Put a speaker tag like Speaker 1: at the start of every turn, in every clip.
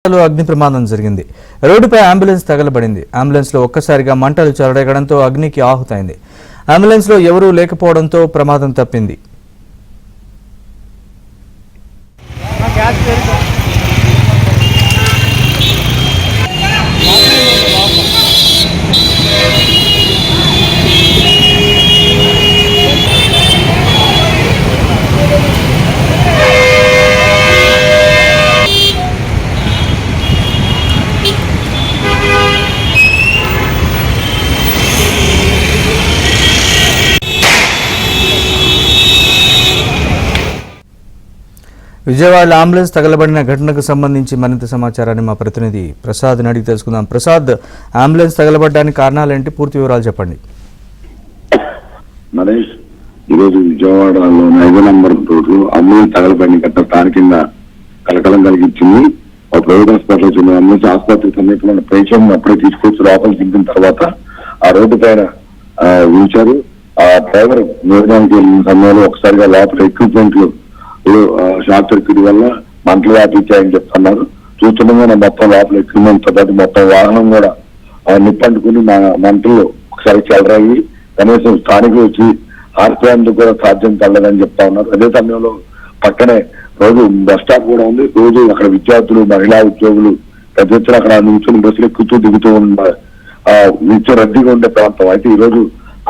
Speaker 1: అగ్ని ప్రమాదం జరిగింది. రోడ్డుపై అంబులెన్స్ తగలబడింది. అంబులెన్స్ లో ఒక్కసారిగా మంటలు చెలరేగడంతో అగ్నికి ఆహుతైంది. అంబులెన్స్ లో ఎవరూ లేకపోవడంతో ప్రమాదం తప్పింది. విజయవాడలో అంబులెన్స్ తగలబడిన ఘటనకు సంబంధించి మరింత సమాచారాన్ని మా ప్రతినిధి ప్రసాద్ అడిగి తెలుసుకుందాం. ప్రసాద్, అంబులెన్స్ తగలబడడానికి కారణాలేంటి, పూర్తి వివరాలు చెప్పండి.
Speaker 2: నరేష్, ఈరోజు విజయవాడలో 5 నంబర్ రోడ్డు అంబులెన్స్ తగలబడిన ఘటన స్థానికంగా కలకలం కలిగించింది. ఒక ప్రైవేట్ హాస్పిటల్ చెందిన అంబులెన్స్ ఆసుపత్రి సమీపంలో పేషెంట్ అప్పుడే తీసుకొచ్చి లోపలికి దింపిన తర్వాత ఆ రోడ్డు పైన ఉంచారు. ఆ డ్రైవర్ నిర్మాణానికి వెళ్ళిన సమయంలో ఒకసారిగా లోపల ఎక్విప్మెంట్లు షార్ట్ సర్క్యూట్ వల్ల మంటలు వ్యాపించాయని చెప్తున్నారు. చూస్తుండగానే మొత్తం లోపల ఎక్విప్మెంట్ తో పాటు మొత్తం వాహనం కూడా నిప్పంటుకుని మంటలు ఒకసారి చెలరాయి కనీసం స్థానికులు వచ్చి ఆర్పేందుకు కూడా సాధ్యం పడలేదని చెప్తా ఉన్నారు. అదే సమయంలో పక్కనే రోజు బస్ స్టాప్ కూడా ఉంది. రోజు అక్కడ విద్యార్థులు, మహిళా ఉద్యోగులు పెద్ద ఎత్తున అక్కడ నిల్చొని బస్సులు ఎక్కుతూ దిగుతూ నిత్యం రద్దీగా ఉండే ప్రాంతం. అయితే ఈ రోజు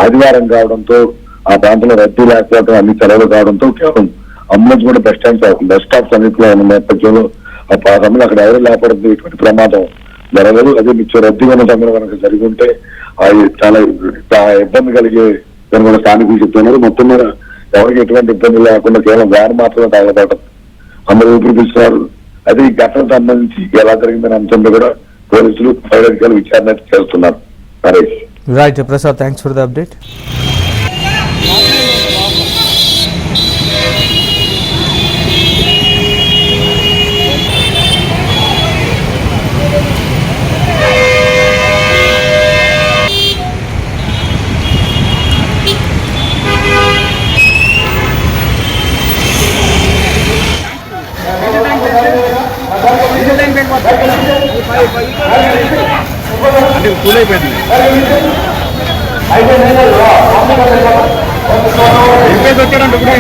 Speaker 2: ఆదివారం కావడంతో ఆ ప్రాంతంలో రద్దీ లేకపోవడం, అన్ని సెలవులు కావడంతో కేవలం అంబులెన్స్ కూడా బస్ స్టాప్ సమీపంలో ఉన్న నేపథ్యంలో ఆ సమయంలో అక్కడ ఎవరు లేకపోవడంతో ఇటువంటి ప్రమాదం జరగదు. అదే నిత్యం రద్దీగా ఉన్న సమయంలో కనుక జరిగి ఉంటే చాలా ఇబ్బంది కలిగే కూడా స్థానికులు చెప్తున్నారు. మొత్తం మీద ఎవరికి ఎటువంటి ఇబ్బంది లేకుండా కేవలం వ్యాన్ మాత్రమే తగలబడటం అందరూ ఊపిరి పీల్చున్నారు. అదే ఈ ఘటనకు సంబంధించి ఎలా జరిగిందనే అంశంలో కూడా పోలీసులు, ఫైర్ అధికారులు విచారణ చేస్తున్నారు. Naresh.
Speaker 1: Right Prasad, thanks for the update.
Speaker 3: అంటే కూల్ అయిపోయింది. వచ్చాడంటే ఇప్పుడే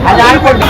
Speaker 3: అది ఆడుకుంటా